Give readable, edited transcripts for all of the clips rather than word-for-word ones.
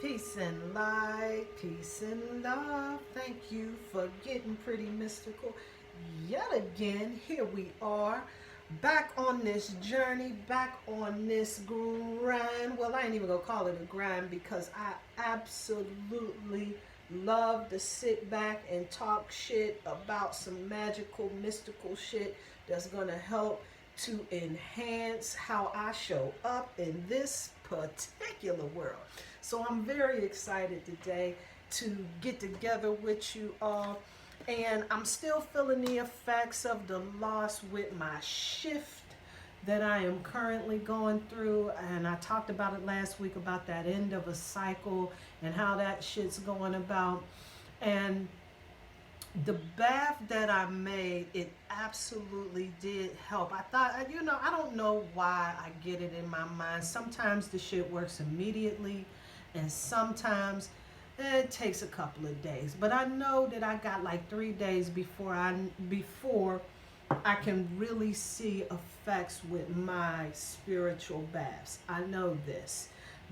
Peace and light, peace and love. Thank you for getting pretty mystical. Yet again, here we are, back on this journey, back on this grind. Well, I ain't even gonna call it a grind because I absolutely love to sit back and talk shit about some magical, mystical shit that's gonna help to enhance how I show up in this particular world. So I'm very excited today to get together with you all. And I'm still feeling the effects of the loss with my shift that I am currently going through. And I talked about it last week about that end of a cycle and how that shit's going about. And the bath that I made, it absolutely did help. I thought, I don't know why I get it in my mind. Sometimes the shit works immediately, and sometimes it takes a couple of days. But I know that I got like 3 days before I can really see effects with my spiritual baths. I know this.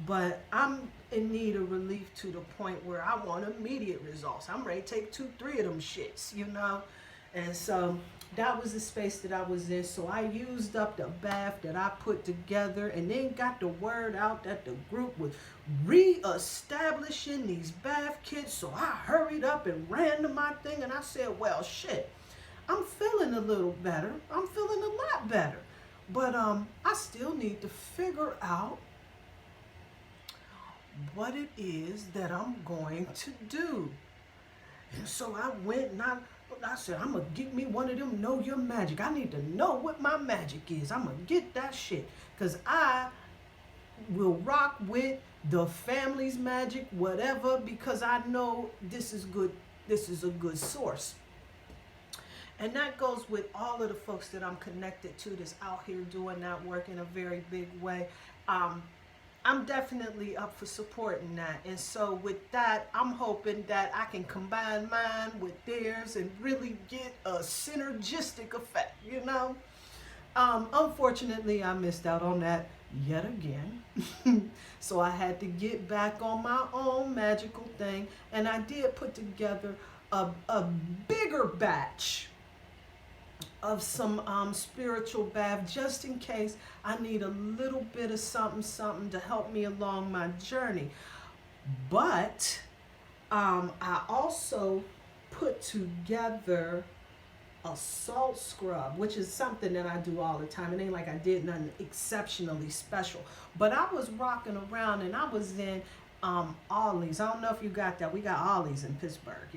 But I'm in need of relief to the point where I want immediate results. I'm ready to take 2, 3 of them shits. And so that was the space that I was in. So I used up the bath that I put together and then got the word out that the group was re-establishing these bath kits. So I hurried up and ran to my thing and I said, well, shit, I'm feeling a little better. I'm feeling a lot better. But I still need to figure out what it is that I'm going to do. And so I went and I said, I'm going to get me one of them Know Your Magic. I need to know what my magic is. I'm going to get that shit. Because I will rock with the family's magic, whatever, because I know this is good. This is a good source. And that goes with all of the folks that I'm connected to that's out here doing that work in a very big way. I'm definitely up for supporting that. And so with that, I'm hoping that I can combine mine with theirs and really get a synergistic effect. Unfortunately, I missed out on that yet again. So I had to get back on my own magical thing. And I did put together a bigger batch of some spiritual bath just in case I need a little bit of something to help me along my journey. But I also put together a salt scrub, which is something that I do all the time. It ain't like I did nothing exceptionally special, but I was rocking around and I was in Ollie's. I don't know if you got that. We got Ollie's in Pittsburgh.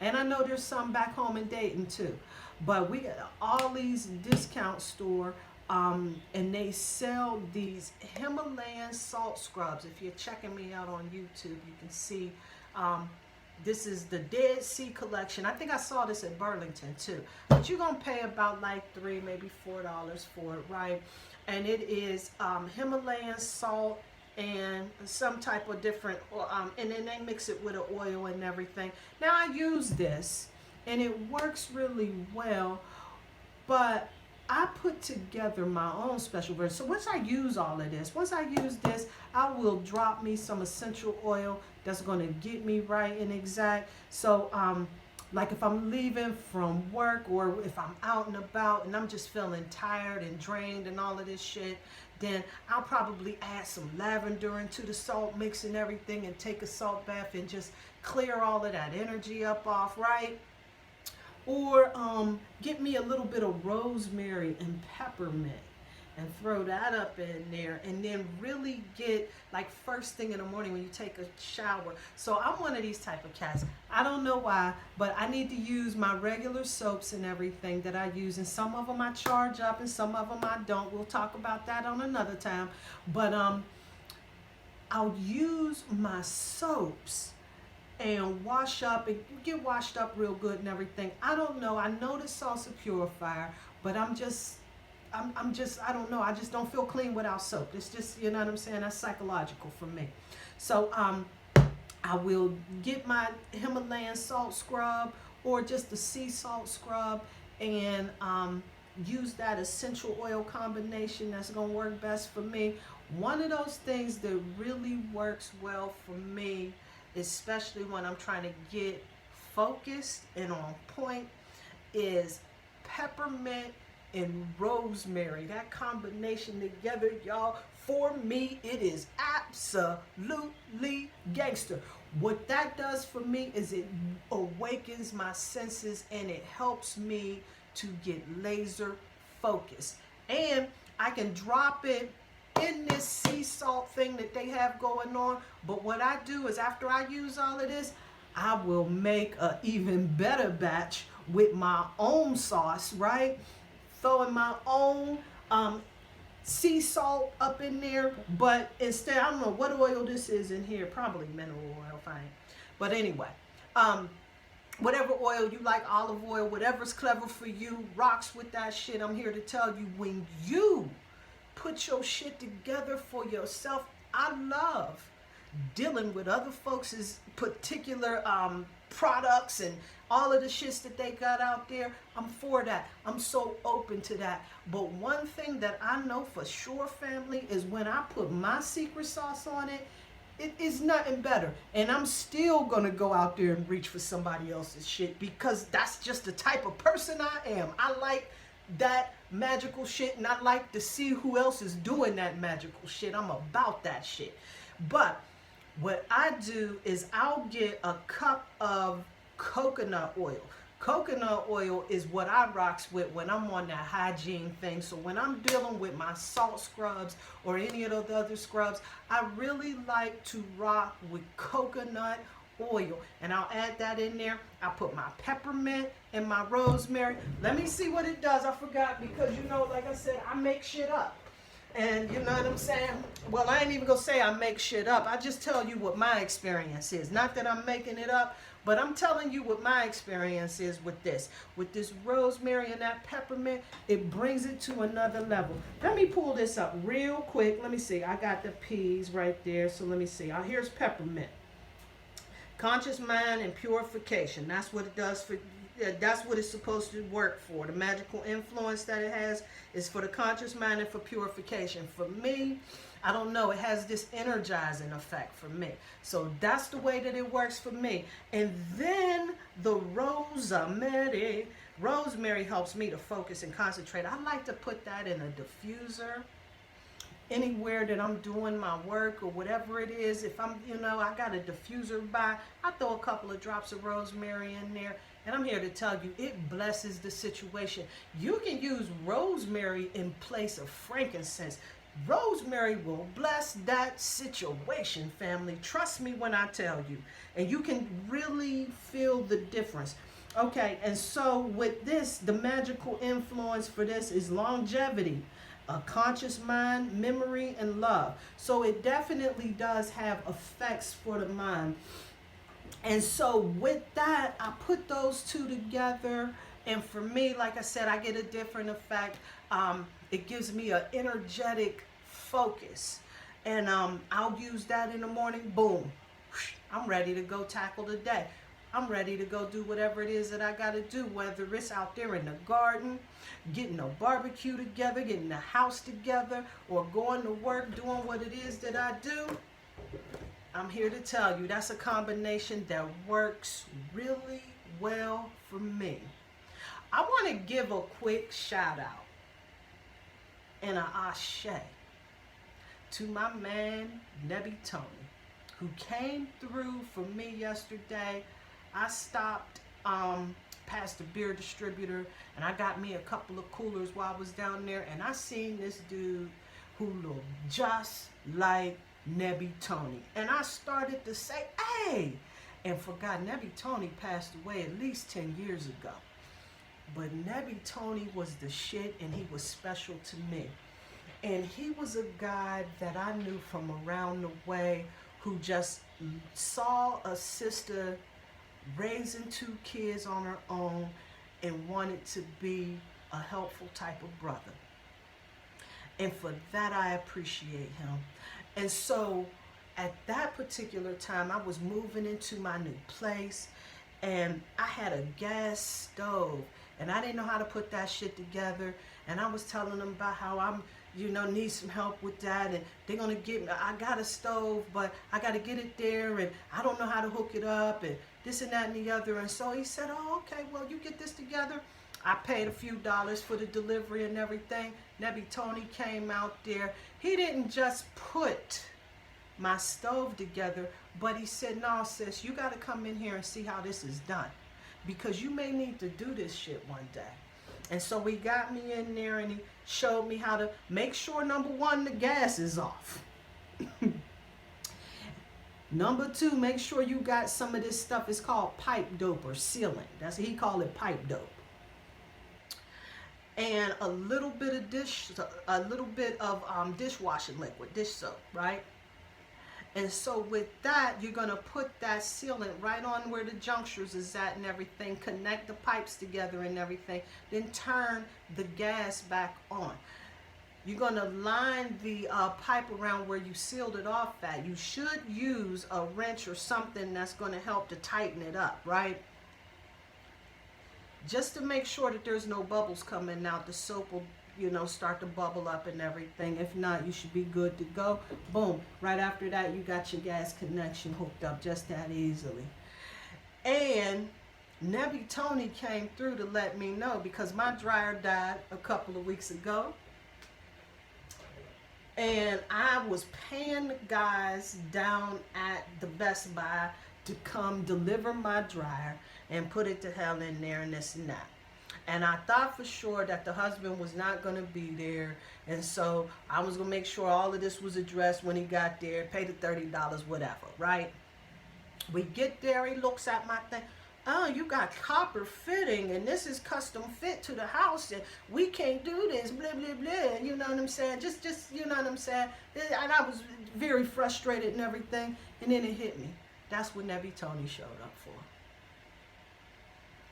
And I know there's some back home in Dayton too. But we got Ollie's discount store, and they sell these Himalayan salt scrubs. If you're checking me out on YouTube, you can see this is the Dead Sea collection. I think I saw this at Burlington too. But you're going to pay about like $3, maybe $4 for it, right? And it is Himalayan salt and some type of different, and then they mix it with an oil and everything. Now I use this and it works really well, but I put together my own special version. So once I use this, I will drop me some essential oil that's going to get me right and exact. So like if I'm leaving from work or if I'm out and about and I'm just feeling tired and drained and all of this shit, then I'll probably add some lavender into the salt mix and everything and take a salt bath and just clear all of that energy up off, right? Or get me a little bit of rosemary and peppermint and throw that up in there, and then really get like first thing in the morning when you take a shower. So I'm one of these type of cats. I don't know why, but I need to use my regular soaps and everything that I use, and some of them I charge up and some of them I don't. We'll talk about that on another time. But I'll use my soaps and wash up and get washed up real good and everything. I don't know. I know this salt's a purifier, but I'm just, I don't know. I just don't feel clean without soap. It's just, you know what I'm saying? That's psychological for me. So I will get my Himalayan salt scrub or just the sea salt scrub and use that essential oil combination that's going to work best for me. One of those things that really works well for me, especially when I'm trying to get focused and on point, is peppermint and rosemary. That combination together, y'all, for me, it is absolutely gangster. What that does for me is it awakens my senses and it helps me to get laser focused. And I can drop it in this sea salt thing that they have going on. But what I do is after I use all of this, I will make an even better batch with my own sauce, right? Throwing my own sea salt up in there, but instead, I don't know what oil this is in here, probably mineral oil, fine. But anyway, whatever oil you like, olive oil, whatever's clever for you, rocks with that shit. I'm here to tell you, when you put your shit together for yourself, I love dealing with other folks' particular products and all of the shits that they got out there. I'm for that. I'm so open to that. But one thing that I know for sure, family, is when I put my secret sauce on it, it is nothing better. And I'm still going to go out there and reach for somebody else's shit because that's just the type of person I am. I like that magical shit and I like to see who else is doing that magical shit. I'm about that shit. But what I do is I'll get a cup of coconut oil. Coconut oil is what I rocks with when I'm on that hygiene thing. So when I'm dealing with my salt scrubs or any of the other scrubs, I really like to rock with coconut oil. And I'll add that in there. I put my peppermint and my rosemary. Let me see what it does. I forgot because, you know, like I said, I make shit up. And you know what I'm saying? Well, I ain't even gonna say I make shit up. I just tell you what my experience is. Not that I'm making it up, but I'm telling you what my experience is with this. With this rosemary and that peppermint, it brings it to another level. Let me pull this up real quick. Let me see. I got the peas right there. So let me see. Here's peppermint. Conscious mind and purification. That's what it does for. That's what it's supposed to work for. The magical influence that it has is for the conscious mind and for purification. For me, I don't know, it has this energizing effect for me. So that's the way that it works for me. And then the rosemary. Rosemary helps me to focus and concentrate. I like to put that in a diffuser anywhere that I'm doing my work or whatever it is. If I'm, you know, I got a diffuser by, I throw a couple of drops of rosemary in there. And I'm here to tell you, it blesses the situation. You can use rosemary in place of frankincense. Rosemary will bless that situation, family. Trust me when I tell you. And you can really feel the difference. Okay, and so with this, the magical influence for this is longevity, a conscious mind, memory, and love. So it definitely does have effects for the mind. And so with that, I put those two together. And for me, like I said, I get a different effect. It gives me an energetic focus. And I'll use that in the morning. Boom. I'm ready to go tackle the day. I'm ready to go do whatever it is that I got to do, whether it's out there in the garden, getting a barbecue together, getting the house together, or going to work, doing what it is that I do. I'm here to tell you that's a combination that works really well for me. I want to give a quick shout out and an Ashé to my man, Nebby Tony, who came through for me yesterday. I stopped past the beer distributor and I got me a couple of coolers while I was down there, and I seen this dude who looked just like Nebby Tony. And I started to say, hey, and forgot Nebby Tony passed away at least 10 years ago. But Nebby Tony was the shit, and he was special to me. And he was a guy that I knew from around the way who just saw a sister raising 2 kids on her own and wanted to be a helpful type of brother. And for that, I appreciate him. And so at that particular time, I was moving into my new place, and I had a gas stove. and I didn't know how to put that shit together. And I was telling them about how I'm, need some help with that, and they're gonna get me. I got a stove, but I got to get it there, and I don't know how to hook it up, and this and that and the other. And so he said, "Oh, okay, well, you get this together." I paid a few dollars for the delivery and everything. Nebby Tony came out there. He didn't just put my stove together, but he said, "No, sis, you got to come in here and see how this is done, because you may need to do this shit one day." And so he got me in there and he showed me how to make sure, number one, the gas is off. Number two, make sure you got some of this stuff. It's called pipe dope or sealant. That's what he called it, pipe dope. And a little bit of dishwashing liquid, dish soap, right? And so with that, you're going to put that sealant right on where the junctures is at and everything, connect the pipes together and everything, then turn the gas back on. You're going to line the pipe around where you sealed it off at. You should use a wrench or something that's going to help to tighten it up, right? Just to make sure that there's no bubbles coming out. The soap will, start to bubble up and everything. If not, you should be good to go. Boom. Right after that, you got your gas connection hooked up just that easily. And Nebby Tony came through to let me know, because my dryer died a couple of weeks ago. And I was paying the guys down at the Best Buy to come deliver my dryer and put it to hell in there and this and that. And I thought for sure that the husband was not going to be there. And so I was going to make sure all of this was addressed when he got there, pay the $30, whatever, right? We get there, he looks at my thing. "Oh, you got copper fitting, and this is custom fit to the house, and we can't do this, blah, blah, blah." You know what I'm saying? Just, you know what I'm saying? And I was very frustrated and everything. And then it hit me. That's what Nebby Tony showed up for.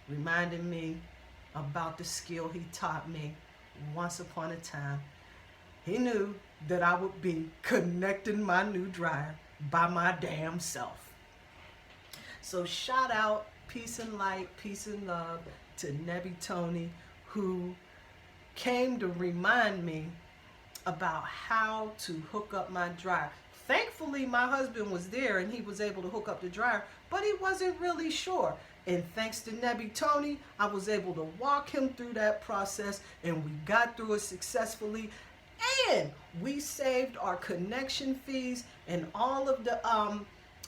Reminded me about the skill he taught me once upon a time. He knew that I would be connecting my new dryer by my damn self. So shout out, peace and light, peace and love to Nebby Tony, who came to remind me about how to hook up my dryer. Thankfully, my husband was there and he was able to hook up the dryer, but he wasn't really sure. And thanks to Nebby Tony, I was able to walk him through that process, and we got through it successfully. And we saved our connection fees and all of the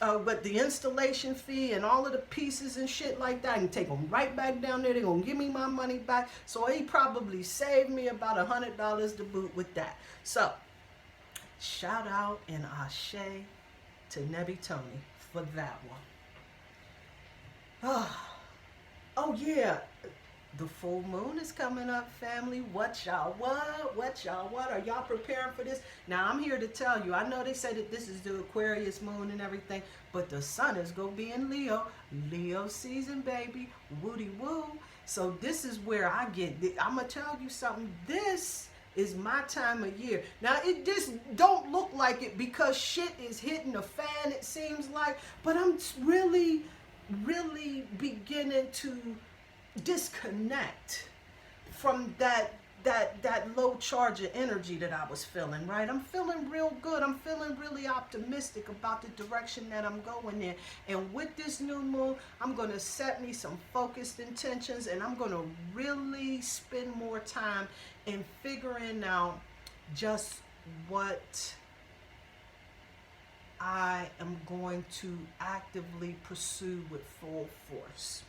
but the installation fee and all of the pieces and shit like that, and take them right back down there. They're gonna give me my money back. So he probably saved me about $100 to boot with that. So shout out and Ashé to Nebby Tony for that one. Oh yeah, the full moon is coming up, family. What y'all what? Are y'all preparing for this? Now I'm here to tell you, I know they say that this is the Aquarius moon and everything, but the sun is gonna be in Leo season, baby. Woody woo. So this is where I'm gonna tell you something. This is my time of year. Now it just don't look like it because shit is hitting the fan, it seems like, but I'm really beginning to disconnect from that low charge of energy that I was feeling, right? I'm feeling real good. I'm feeling really optimistic about the direction that I'm going in. And with this new moon, I'm going to set me some focused intentions, and I'm going to really spend more time in figuring out just what I am going to actively pursue with full force.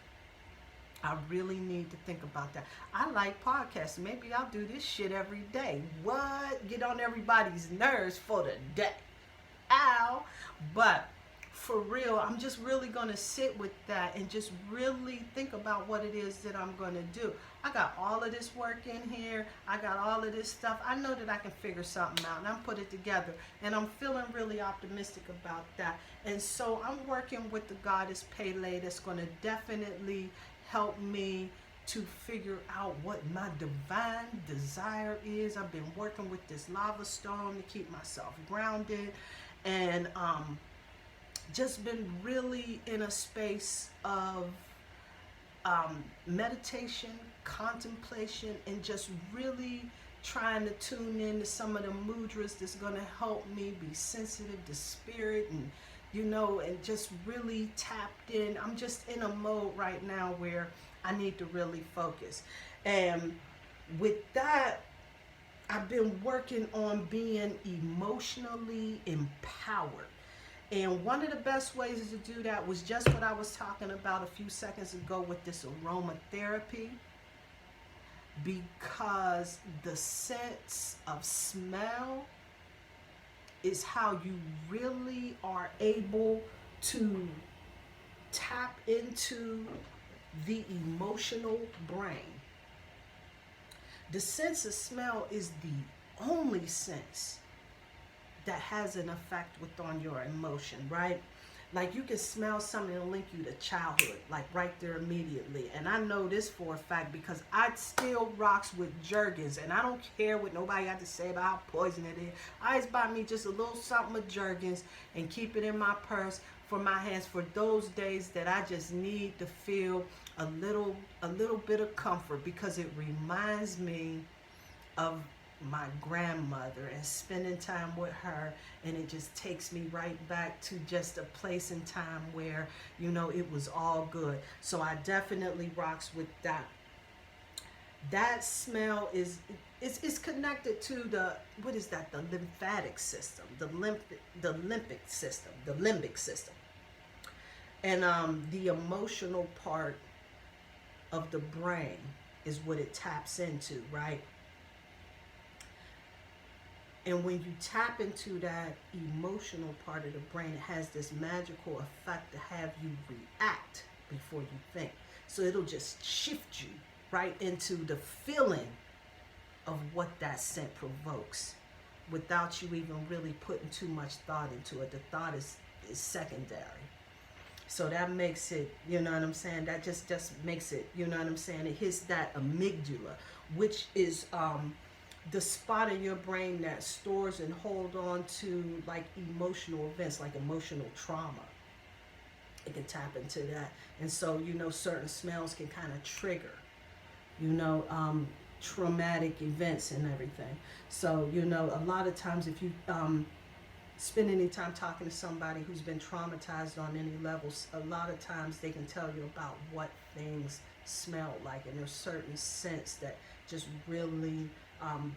I really need to think about that. I like podcasts. Maybe I'll do this shit every day. What? Get on everybody's nerves for the day. Ow. But for real, I'm just really going to sit with that and just really think about what it is that I'm going to do. I got all of this work in here. I got all of this stuff. I know that I can figure something out, and I'm put it together. And I'm feeling really optimistic about that. And so I'm working with the goddess Pele that's going to definitely help me to figure out what my divine desire is. I've been working with this lava stone to keep myself grounded, and just been really in a space of meditation, contemplation, and just really trying to tune in to some of the mudras that's going to help me be sensitive to spirit and and just really tapped in. I'm just in a mode right now where I need to really focus. And with that, I've been working on being emotionally empowered. And one of the best ways to do that was just what I was talking about a few seconds ago with this aromatherapy, because the sense of smell is how you really are able to tap into the emotional brain. The sense of smell is the only sense that has an effect on your emotion, right? Like you can smell something and link you to childhood, like right there immediately. And I know this for a fact because I still rocks with Jergens, and I don't care what nobody got to say about how poison it is. I just buy me just a little something of Jergens and keep it in my purse for my hands for those days that I just need to feel a little bit of comfort, because it reminds me of my grandmother and spending time with her, and it just takes me right back to just a place in time where it was all good. So I definitely rocks with that. That smell is connected to the lymphatic system, the limbic system, and the emotional part of the brain is what it taps into, right? And when you tap into that emotional part of the brain, it has this magical effect to have you react before you think. So it'll just shift you right into the feeling of what that scent provokes without you even really putting too much thought into it. The thought is secondary. So that makes it, you know what I'm saying? That just makes it, you know what I'm saying? It hits that amygdala, which is the spot in your brain that stores and hold on to like emotional events, like emotional trauma. It can tap into that. And so, certain smells can kind of trigger, traumatic events and everything. So, a lot of times if you spend any time talking to somebody who's been traumatized on any levels, a lot of times they can tell you about what things smell like. And there's certain scents that just really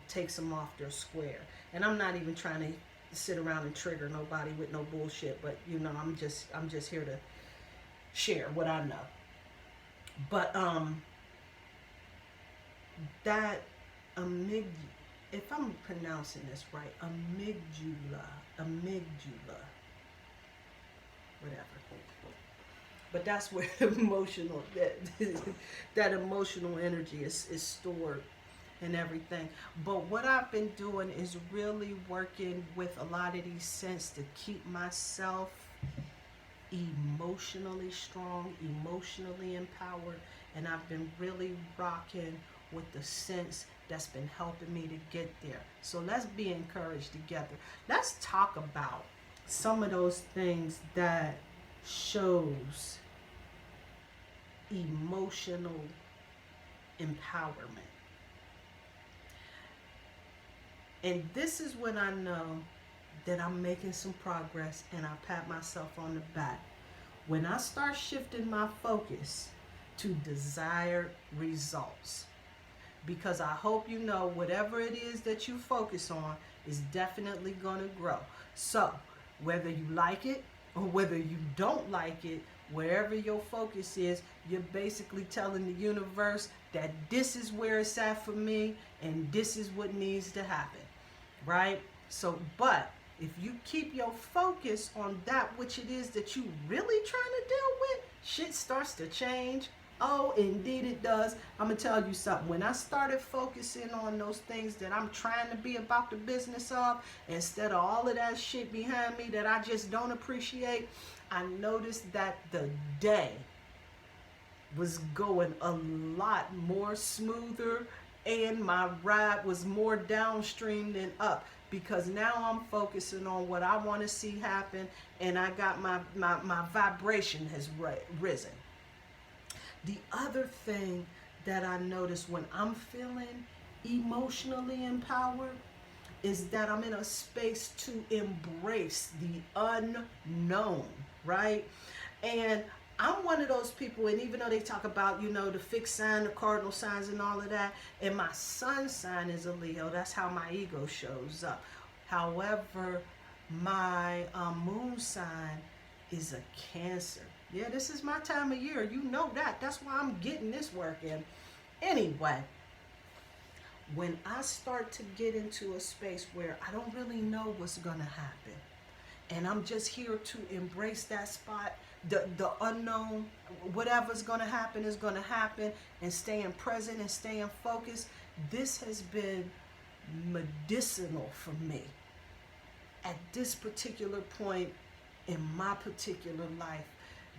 takes them off their square. And I'm not even trying to sit around and trigger nobody with no bullshit, but I'm just here to share what I know. But that if I'm pronouncing this right, amygdala, whatever. But that's where emotional that emotional energy is stored and everything. But what I've been doing is really working with a lot of these scents to keep myself emotionally strong, emotionally empowered, and I've been really rocking with the scents that's been helping me to get there. So let's be encouraged together. Let's talk about some of those things that shows emotional empowerment. And this is when I know that I'm making some progress, and I pat myself on the back. When I start shifting my focus to desired results. Because I hope whatever it is that you focus on is definitely going to grow. So whether you like it or whether you don't like it, wherever your focus is, you're basically telling the universe that this is where it's at for me and this is what needs to happen, right? So, but if you keep your focus on that which it is that you really trying to deal with, shit starts to change. Oh, indeed it does. I'm going to tell you something. When I started focusing on those things that I'm trying to be about the business of, instead of all of that shit behind me that I just don't appreciate, I noticed that the day was going a lot more smoother, and my ride was more downstream than up, because now I'm focusing on what I want to see happen, and I got my vibration has risen. The other thing that I notice when I'm feeling emotionally empowered is that I'm in a space to embrace the unknown, right? And I'm one of those people, and even though they talk about, the fixed sign, the cardinal signs, and all of that, and my sun sign is a Leo, that's how my ego shows up. However, my moon sign is a Cancer. Yeah, this is my time of year. You know that. That's why I'm getting this work in. Anyway, when I start to get into a space where I don't really know what's going to happen, and I'm just here to embrace that spot, the unknown, whatever's going to happen is going to happen, and staying present and staying focused, this has been medicinal for me at this particular point in my particular life.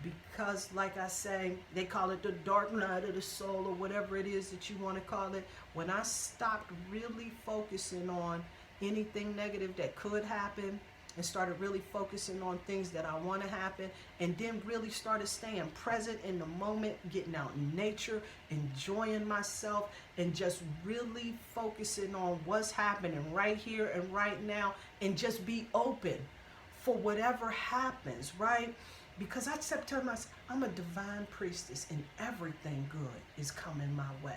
Because, like I say, they call it the dark night of the soul, or whatever it is that you want to call it. When I stopped really focusing on anything negative that could happen and started really focusing on things that I want to happen, and then really started staying present in the moment, getting out in nature, enjoying myself, and just really focusing on what's happening right here and right now, and just be open for whatever happens, right? Because I kept telling myself, I'm a divine priestess and everything good is coming my way.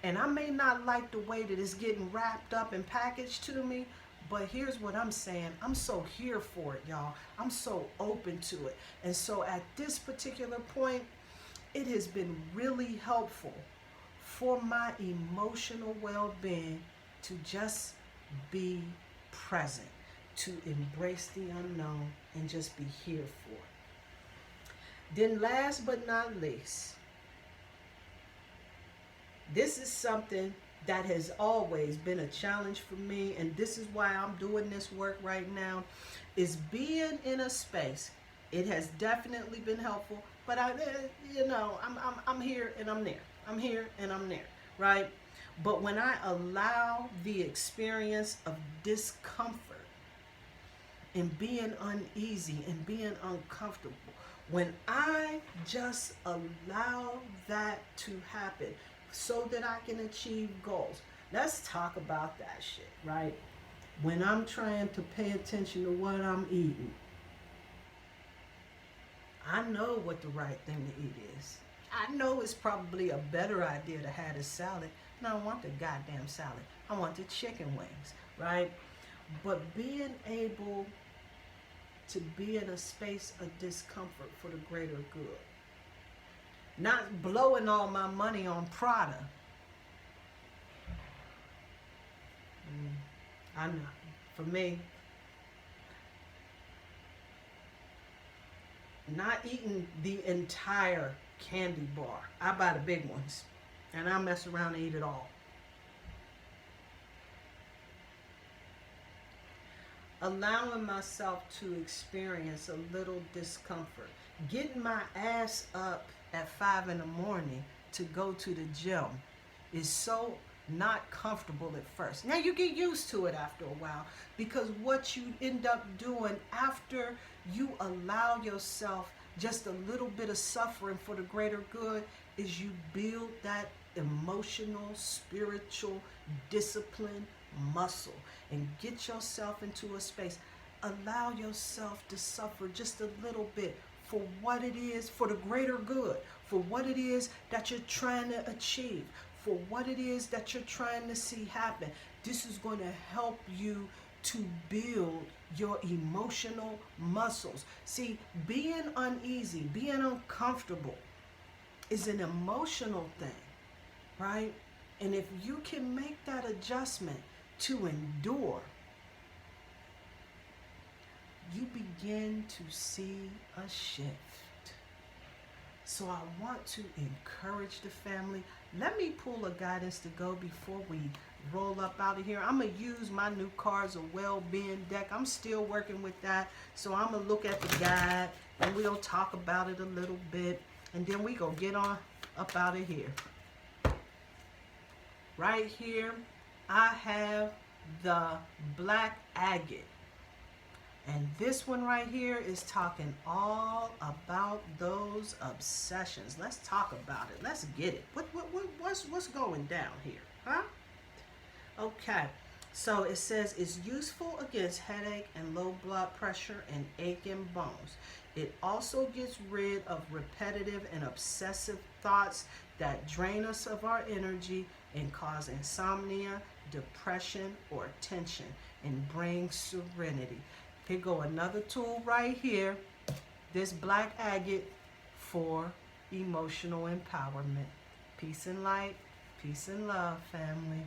And I may not like the way that it's getting wrapped up and packaged to me, but here's what I'm saying. I'm so here for it, y'all. I'm so open to it. And so at this particular point, it has been really helpful for my emotional well-being to just be present, to embrace the unknown and just be here for it. Then last but not least, this is something that has always been a challenge for me, and this is why I'm doing this work right now, is being in a space. It has definitely been helpful, but I'm here and I'm there. I'm here and I'm there, right? But when I allow the experience of discomfort and being uneasy and being uncomfortable, when I just allow that to happen so that I can achieve goals. Let's talk about that shit, right? When I'm trying to pay attention to what I'm eating, I know what the right thing to eat is. I know it's probably a better idea to have a salad. And I don't want the goddamn salad. I want the chicken wings, right? But being able to be in a space of discomfort for the greater good. Not blowing all my money on Prada. I know. For me, not eating the entire candy bar. I buy the big ones, and I mess around and eat it all. Allowing myself to experience a little discomfort. Getting my ass up at 5 in the morning to go to the gym is so not comfortable at first. Now you get used to it after a while, because what you end up doing after you allow yourself just a little bit of suffering for the greater good is you build that emotional, spiritual discipline muscle and get yourself into a space. Allow yourself to suffer just a little bit for what it is, for the greater good, for what it is that you're trying to achieve, for what it is that you're trying to see happen. This is going to help you to build your emotional muscles. See, being uneasy, being uncomfortable is an emotional thing, right? And if you can make that adjustment to endure, you begin to see a shift. So I want to encourage the family. Let me pull a guidance to go before we roll up out of here. I'm going to use my new Cards of Well-Being deck. I'm still working with that. So I'm going to look at the guide and we'll talk about it a little bit. And then we go get on up out of here. Right here, I have the black agate. And this one right here is talking all about those obsessions. Let's talk about it. Let's get it. What's going down here, huh? Okay. So it says it's useful against headache and low blood pressure and aching bones. It also gets rid of repetitive and obsessive thoughts that drain us of our energy and cause insomnia, depression, or tension, and bring serenity. Here go another tool right here. This black agate for emotional empowerment. Peace and light, peace and love, family.